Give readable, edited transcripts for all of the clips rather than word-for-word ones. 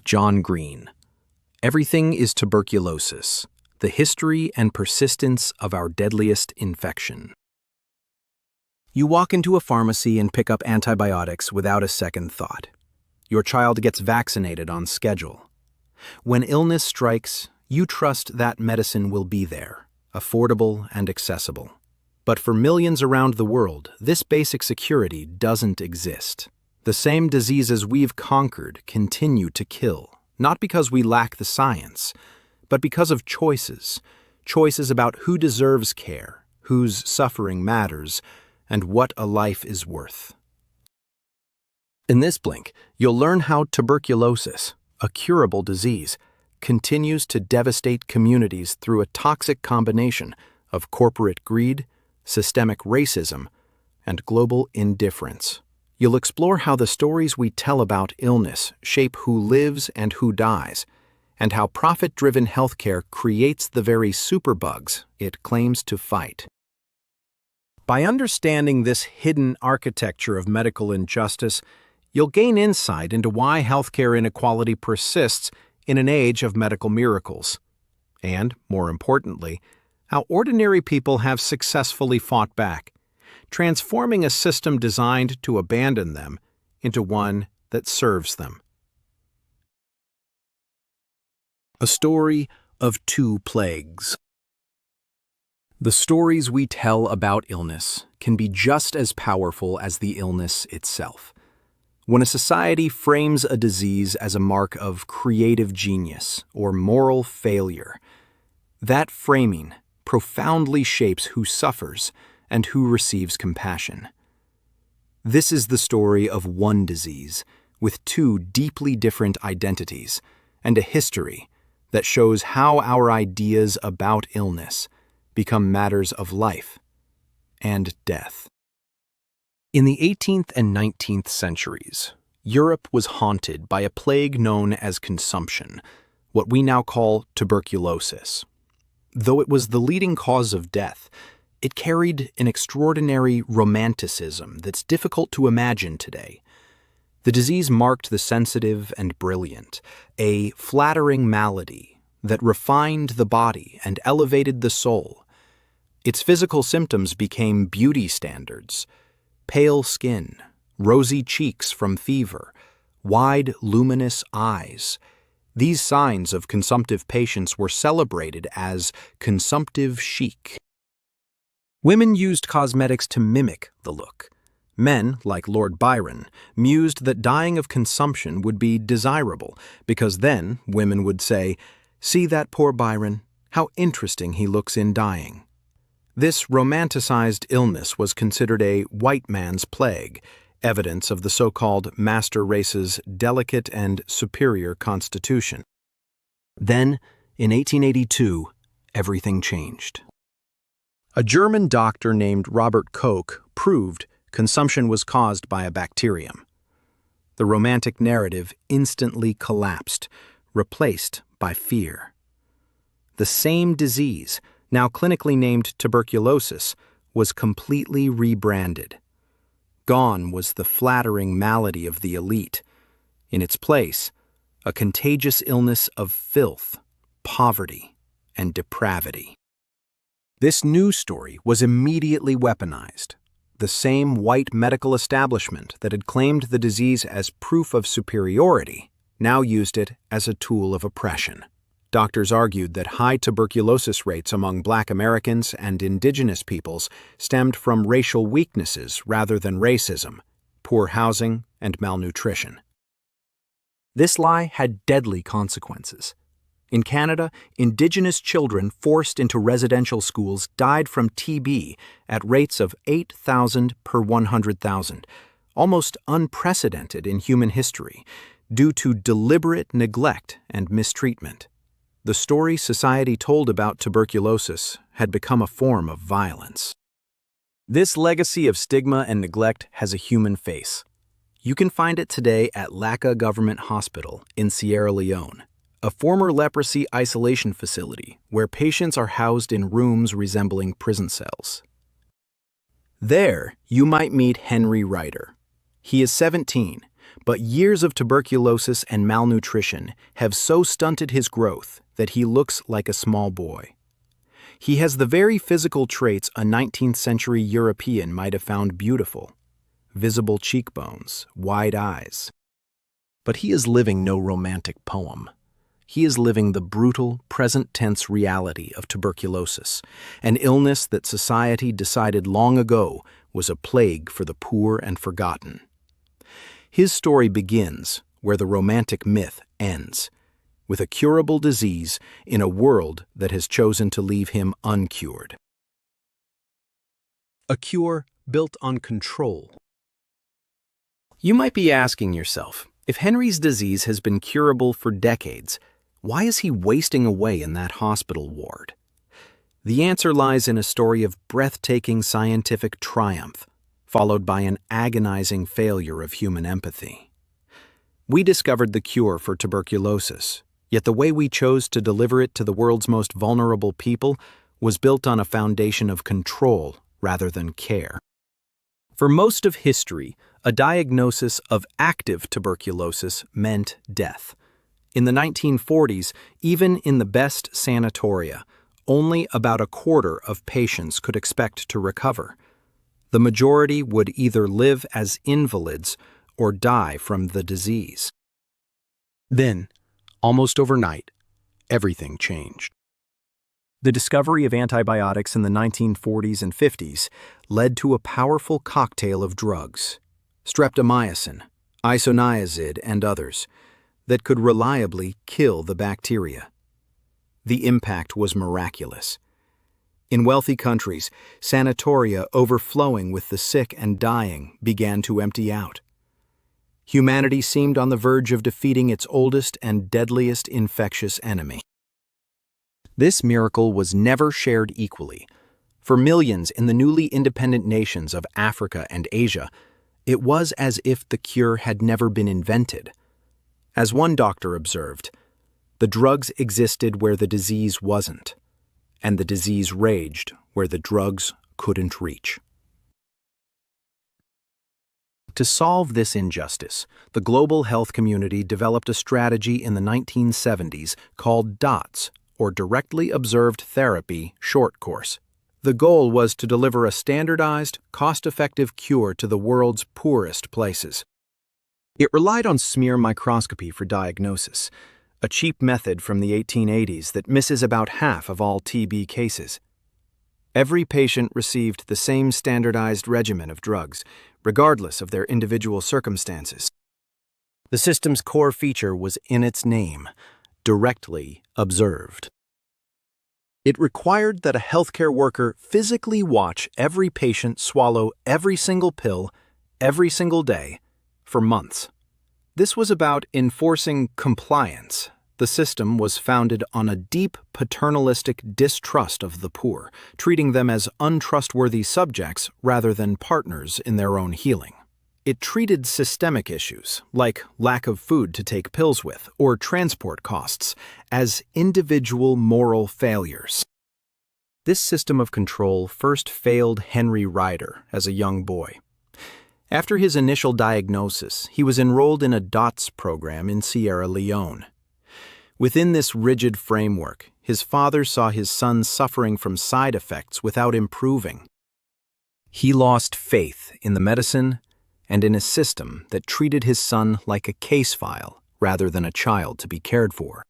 John Green. Everything is tuberculosis, the history and persistence of our deadliest infection. You walk into a pharmacy and pick up antibiotics without a second thought. Your child gets vaccinated on schedule. When illness strikes, you trust that medicine will be there, affordable and accessible. But for millions around the world, this basic security doesn't exist. The same diseases we've conquered continue to kill, not because we lack the science, but because of choices. Choices about who deserves care, whose suffering matters, and what a life is worth. In this blink, you'll learn how tuberculosis, a curable disease, continues to devastate communities through a toxic combination of corporate greed, systemic racism, and global indifference. You'll explore how the stories we tell about illness shape who lives and who dies, and how profit-driven healthcare creates the very superbugs it claims to fight. By understanding this hidden architecture of medical injustice, you'll gain insight into why healthcare inequality persists in an age of medical miracles, and, more importantly, how ordinary people have successfully fought back, transforming a system designed to abandon them into one that serves them. A story of two plagues. The stories we tell about illness can be just as powerful as the illness itself. When a society frames a disease as a mark of creative genius or moral failure, that framing profoundly shapes who suffers and who receives compassion. This is the story of one disease with two deeply different identities and a history that shows how our ideas about illness become matters of life and death. In the 18th and 19th centuries, Europe was haunted by a plague known as consumption, what we now call tuberculosis. Though it was the leading cause of death, it carried an extraordinary romanticism that's difficult to imagine today. The disease marked the sensitive and brilliant, a flattering malady that refined the body and elevated the soul. Its physical symptoms became beauty standards: pale skin, rosy cheeks from fever, wide, luminous eyes. These signs of consumptive patients were celebrated as consumptive chic. Women used cosmetics to mimic the look. Men, like Lord Byron, mused that dying of consumption would be desirable, because then women would say, "See that poor Byron, how interesting he looks in dying." This romanticized illness was considered a white man's plague, evidence of the so-called master race's delicate and superior constitution. Then, in 1882, everything changed. A German doctor named Robert Koch proved consumption was caused by a bacterium. The romantic narrative instantly collapsed, replaced by fear. The same disease, now clinically named tuberculosis, was completely rebranded. Gone was the flattering malady of the elite. In its place, a contagious illness of filth, poverty, and depravity. This news story was immediately weaponized. The same white medical establishment that had claimed the disease as proof of superiority now used it as a tool of oppression. Doctors argued that high tuberculosis rates among Black Americans and indigenous peoples stemmed from racial weaknesses rather than racism, poor housing, and malnutrition. This lie had deadly consequences. In Canada, Indigenous children forced into residential schools died from TB at rates of 8,000 per 100,000, almost unprecedented in human history, due to deliberate neglect and mistreatment. The story society told about tuberculosis had become a form of violence. This legacy of stigma and neglect has a human face. You can find it today at Laka Government Hospital in Sierra Leone, a former leprosy isolation facility where patients are housed in rooms resembling prison cells. There, you might meet Henry Ryder. He is 17, but years of tuberculosis and malnutrition have so stunted his growth that he looks like a small boy. He has the very physical traits a 19th century European might have found beautiful: visible cheekbones, wide eyes. But he is living no romantic poem. He is living the brutal, present-tense reality of tuberculosis, an illness that society decided long ago was a plague for the poor and forgotten. His story begins where the romantic myth ends, with a curable disease in a world that has chosen to leave him uncured. A cure built on control. You might be asking yourself, if Henry's disease has been curable for decades, why is he wasting away in that hospital ward? The answer lies in a story of breathtaking scientific triumph, followed by an agonizing failure of human empathy. We discovered the cure for tuberculosis, yet the way we chose to deliver it to the world's most vulnerable people was built on a foundation of control rather than care. For most of history, a diagnosis of active tuberculosis meant death. In the 1940s, even in the best sanatoria, only about a quarter of patients could expect to recover. The majority would either live as invalids or die from the disease. Then, almost overnight, everything changed. The discovery of antibiotics in the 1940s and 50s led to a powerful cocktail of drugs, streptomycin, isoniazid, and others, that could reliably kill the bacteria. The impact was miraculous. In wealthy countries, sanatoria overflowing with the sick and dying began to empty out. Humanity seemed on the verge of defeating its oldest and deadliest infectious enemy. This miracle was never shared equally. For millions in the newly independent nations of Africa and Asia, it was as if the cure had never been invented. As one doctor observed, the drugs existed where the disease wasn't, and the disease raged where the drugs couldn't reach. To solve this injustice, the global health community developed a strategy in the 1970s called DOTS, or Directly Observed Therapy Short Course. The goal was to deliver a standardized, cost-effective cure to the world's poorest places. It relied on smear microscopy for diagnosis, a cheap method from the 1880s that misses about half of all TB cases. Every patient received the same standardized regimen of drugs, regardless of their individual circumstances. The system's core feature was in its name: directly observed. It required that a healthcare worker physically watch every patient swallow every single pill, every single day, for months. This was about enforcing compliance. The system was founded on a deep paternalistic distrust of the poor, treating them as untrustworthy subjects rather than partners in their own healing. It treated systemic issues, like lack of food to take pills with or transport costs, as individual moral failures. This system of control first failed Henry Ryder as a young boy. After his initial diagnosis, he was enrolled in a DOTS program in Sierra Leone. Within this rigid framework, his father saw his son suffering from side effects without improving. He lost faith in the medicine and in a system that treated his son like a case file rather than a child to be cared for.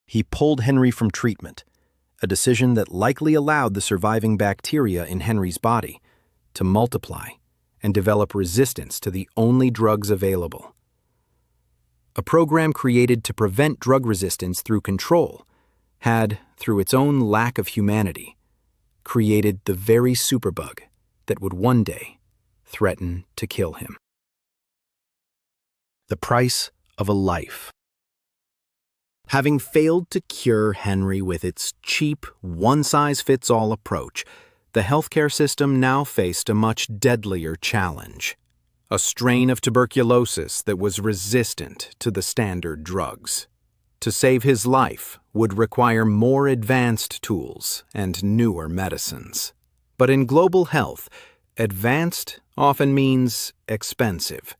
He pulled Henry from treatment, a decision that likely allowed the surviving bacteria in Henry's body to multiply and develop resistance to the only drugs available. A program created to prevent drug resistance through control had, through its own lack of humanity, created the very superbug that would one day threaten to kill him. The price of a life. Having failed to cure Henry with its cheap, one-size-fits-all approach, the healthcare system now faced a much deadlier challenge: a strain of tuberculosis that was resistant to the standard drugs. To save his life would require more advanced tools and newer medicines. But in global health, advanced often means expensive.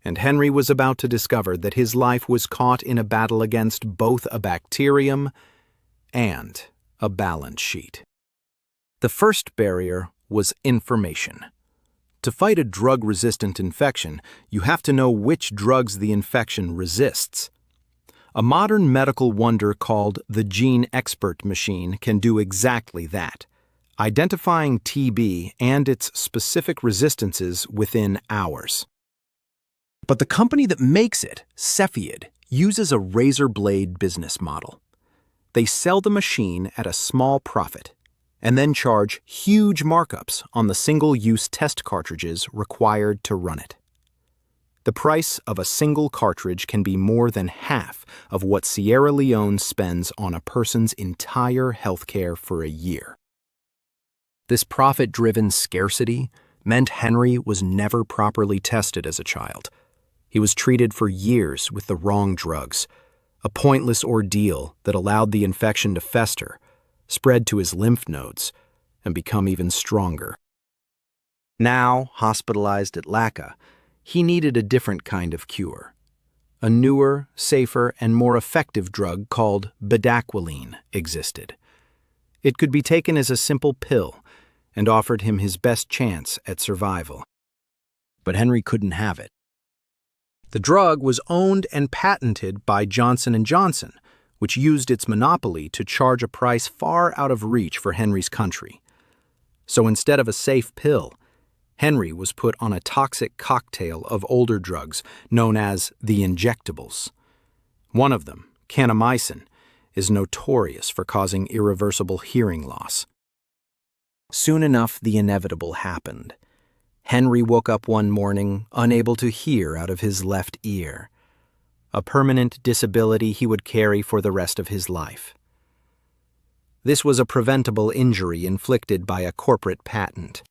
and Henry was about to discover that his life was caught in a battle against both a bacterium and a balance sheet. The first barrier was information. To fight a drug-resistant infection, you have to know which drugs the infection resists. A modern medical wonder called the Gene Expert machine can do exactly that, identifying TB and its specific resistances within hours. But the company that makes it, Cepheid, uses a razor blade business model. They sell the machine at a small profit and then charge huge markups on the single-use test cartridges required to run it. The price of a single cartridge can be more than half of what Sierra Leone spends on a person's entire healthcare for a year. This profit-driven scarcity meant Henry was never properly tested as a child. He was treated for years with the wrong drugs, a pointless ordeal that allowed the infection to fester, spread to his lymph nodes, and become even stronger. Now, hospitalized at LACA, he needed a different kind of cure. A newer, safer, and more effective drug called bedaquiline existed. It could be taken as a simple pill and offered him his best chance at survival. But Henry couldn't have it. The drug was owned and patented by Johnson & Johnson, which used its monopoly to charge a price far out of reach for Henry's country. So instead of a safe pill, Henry was put on a toxic cocktail of older drugs known as the injectables. One of them, kanamycin, is notorious for causing irreversible hearing loss. Soon enough, the inevitable happened. Henry woke up one morning unable to hear out of his left ear, a permanent disability he would carry for the rest of his life. This was a preventable injury inflicted by a corporate patent.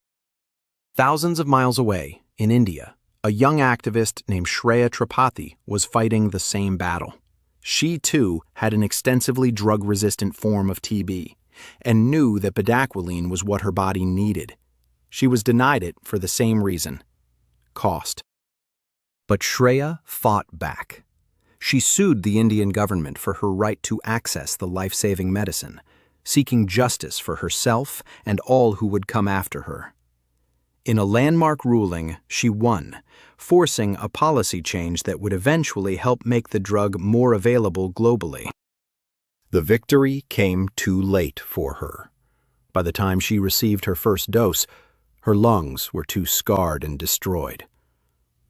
Thousands of miles away, in India, a young activist named Shreya Tripathi was fighting the same battle. She, too, had an extensively drug-resistant form of TB and knew that bedaquiline was what her body needed. She was denied it for the same reason: cost. But Shreya fought back. She sued the Indian government for her right to access the life-saving medicine, seeking justice for herself and all who would come after her. In a landmark ruling, she won, forcing a policy change that would eventually help make the drug more available globally. The victory came too late for her. By the time she received her first dose, her lungs were too scarred and destroyed.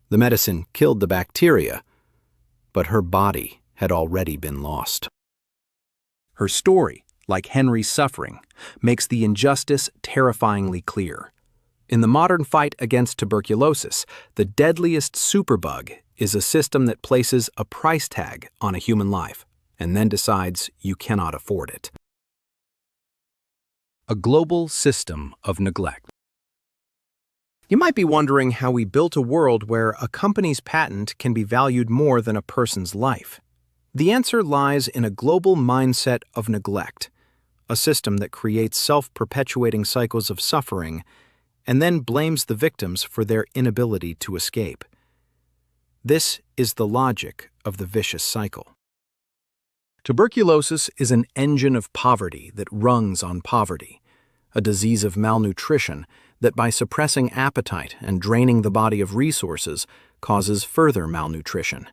The medicine killed the bacteria, but her body had already been lost. Her story, like Henry's suffering, makes the injustice terrifyingly clear. In the modern fight against tuberculosis, the deadliest superbug is a system that places a price tag on a human life and then decides you cannot afford it. A global system of neglect. You might be wondering how we built a world where a company's patent can be valued more than a person's life. The answer lies in a global mindset of neglect, a system that creates self-perpetuating cycles of suffering and then blames the victims for their inability to escape. This is the logic of the vicious cycle. Tuberculosis is an engine of poverty that rungs on poverty, a disease of malnutrition that by suppressing appetite and draining the body of resources causes further malnutrition.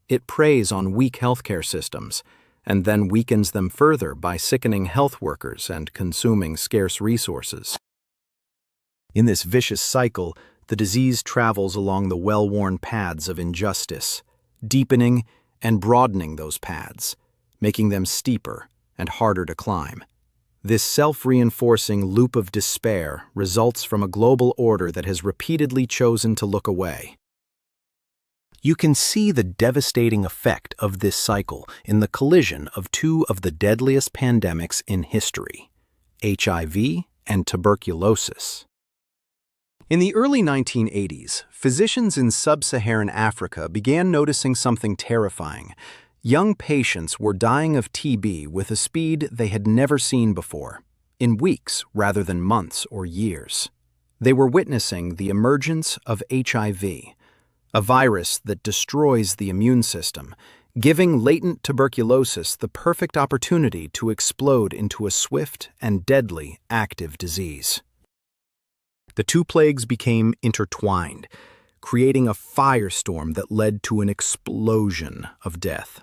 It preys on weak healthcare systems and then weakens them further by sickening health workers and consuming scarce resources. In this vicious cycle, the disease travels along the well-worn paths of injustice, deepening and broadening those paths, making them steeper and harder to climb. This self-reinforcing loop of despair results from a global order that has repeatedly chosen to look away. You can see the devastating effect of this cycle in the collision of two of the deadliest pandemics in history, HIV and tuberculosis. In the early 1980s, physicians in sub-Saharan Africa began noticing something terrifying. Young patients were dying of TB with a speed they had never seen before, in weeks rather than months or years. They were witnessing the emergence of HIV, a virus that destroys the immune system, giving latent tuberculosis the perfect opportunity to explode into a swift and deadly active disease. The two plagues became intertwined, creating a firestorm that led to an explosion of death.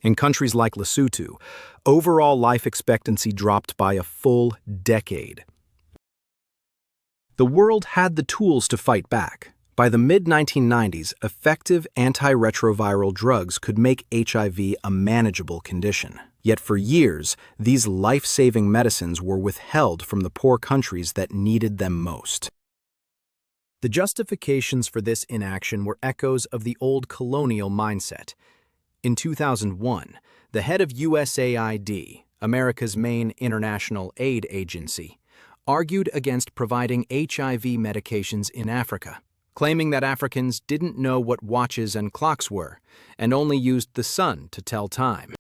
In countries like Lesotho, overall life expectancy dropped by a full decade. The world had the tools to fight back. By the mid-1990s, effective antiretroviral drugs could make HIV a manageable condition. Yet for years, these life-saving medicines were withheld from the poor countries that needed them most. The justifications for this inaction were echoes of the old colonial mindset. In 2001, the head of USAID, America's main international aid agency, argued against providing HIV medications in Africa, claiming that Africans didn't know what watches and clocks were and only used the sun to tell time.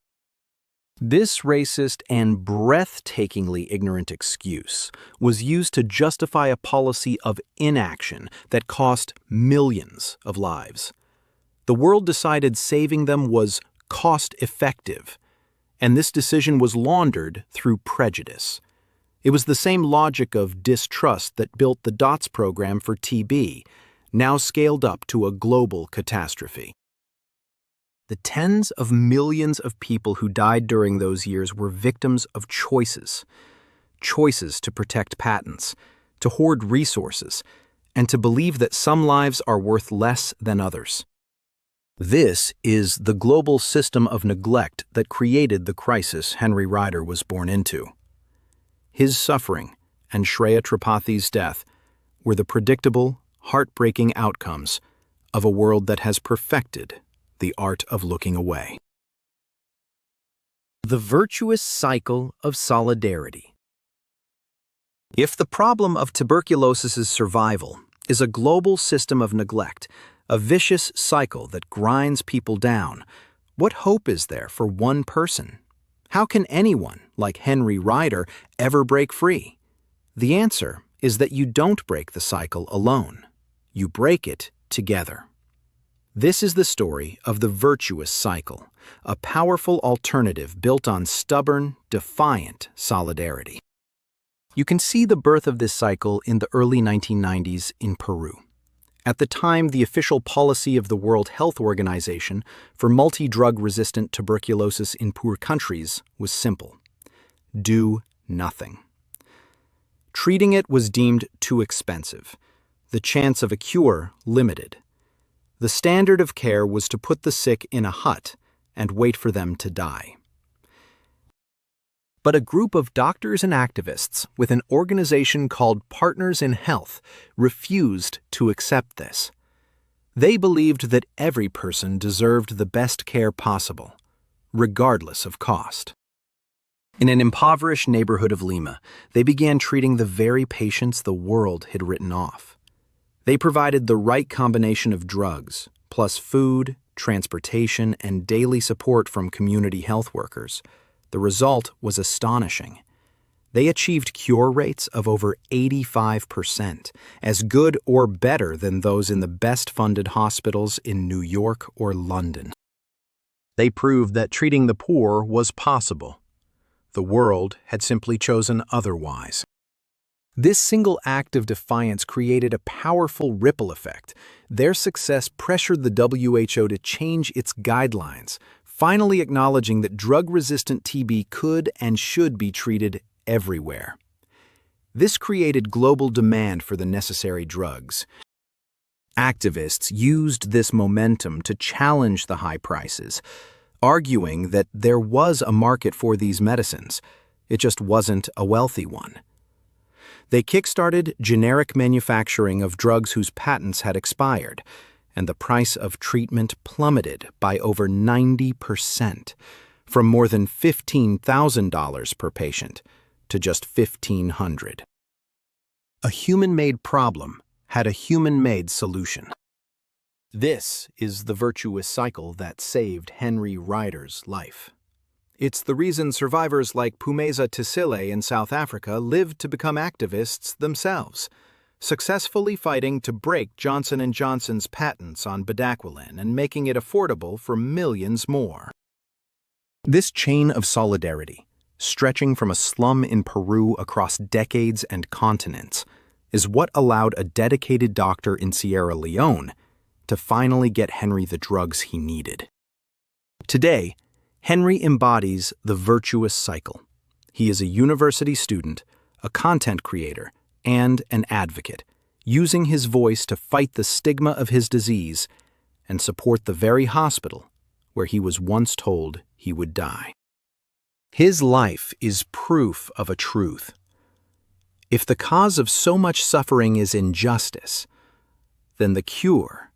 This racist and breathtakingly ignorant excuse was used to justify a policy of inaction that cost millions of lives. The world decided saving them was cost-effective, and this decision was laundered through prejudice. It was the same logic of distrust that built the DOTS program for TB, now scaled up to a global catastrophe. The tens of millions of people who died during those years were victims of choices. Choices to protect patents, to hoard resources, and to believe that some lives are worth less than others. This is the global system of neglect that created the crisis Henry Ryder was born into. His suffering and Shreya Tripathi's death were the predictable, heartbreaking outcomes of a world that has perfected the art of looking away. The virtuous cycle of solidarity. If the problem of tuberculosis' survival is a global system of neglect, a vicious cycle that grinds people down, what hope is there for one person? How can anyone, like Henry Ryder, ever break free? The answer is that you don't break the cycle alone. You break it together. This is the story of the virtuous cycle, a powerful alternative built on stubborn, defiant solidarity. You can see the birth of this cycle in the early 1990s in Peru. At the time, the official policy of the World Health Organization for multi-drug-resistant tuberculosis in poor countries was simple: do nothing. Treating it was deemed too expensive, the chance of a cure limited. The standard of care was to put the sick in a hut and wait for them to die. But a group of doctors and activists with an organization called Partners in Health refused to accept this. They believed that every person deserved the best care possible, regardless of cost. In an impoverished neighborhood of Lima, they began treating the very patients the world had written off. They provided the right combination of drugs, plus food, transportation, and daily support from community health workers. The result was astonishing. They achieved cure rates of over 85%, as good or better than those in the best-funded hospitals in New York or London. They proved that treating the poor was possible. The world had simply chosen otherwise. This single act of defiance created a powerful ripple effect. Their success pressured the WHO to change its guidelines, finally acknowledging that drug-resistant TB could and should be treated everywhere. This created global demand for the necessary drugs. Activists used this momentum to challenge the high prices, arguing that there was a market for these medicines. It just wasn't a wealthy one. They kickstarted generic manufacturing of drugs whose patents had expired, and the price of treatment plummeted by over 90%, from more than $15,000 per patient to just $1,500. A human-made problem had a human-made solution. This is the virtuous cycle that saved Henry Ryder's life. It's the reason survivors like Pumeza Tisile in South Africa lived to become activists themselves. successfully fighting to break Johnson & Johnson's patents on bedaquiline and making it affordable for millions more. This chain of solidarity, stretching from a slum in Peru across decades and continents, is what allowed a dedicated doctor in Sierra Leone to finally get Henry the drugs he needed. Today, Henry embodies the virtuous cycle. He is a university student, a content creator, and an advocate, using his voice to fight the stigma of his disease and support the very hospital where he was once told he would die. His life is proof of a truth. If the cause of so much suffering is injustice, then the cure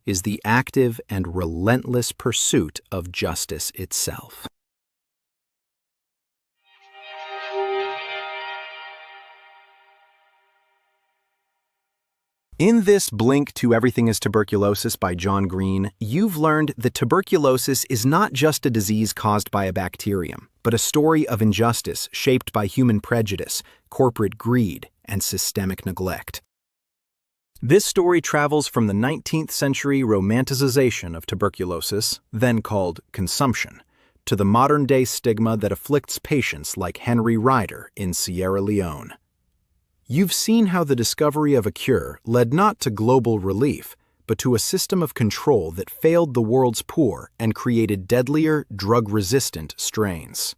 is the active and relentless pursuit of justice itself. In this Blink to Everything is Tuberculosis by John Green, you've learned that tuberculosis is not just a disease caused by a bacterium, but a story of injustice shaped by human prejudice, corporate greed, and systemic neglect. This story travels from the 19th century romanticization of tuberculosis, then called consumption, to the modern-day stigma that afflicts patients like Henry Ryder in Sierra Leone. You've seen how the discovery of a cure led not to global relief, but to a system of control that failed the world's poor and created deadlier, drug-resistant strains.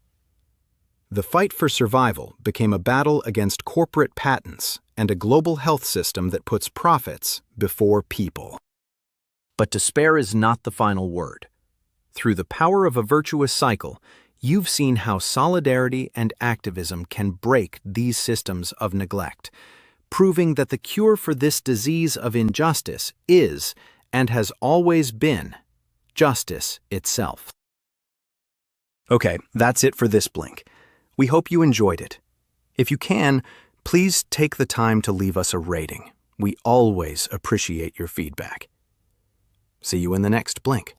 The fight for survival became a battle against corporate patents and a global health system that puts profits before people. But despair is not the final word. Through the power of a virtuous cycle, you've seen how solidarity and activism can break these systems of neglect, proving that the cure for this disease of injustice is, and has always been, justice itself. Okay, that's it for this Blink. We hope you enjoyed it. If you can, please take the time to leave us a rating. We always appreciate your feedback. See you in the next Blink.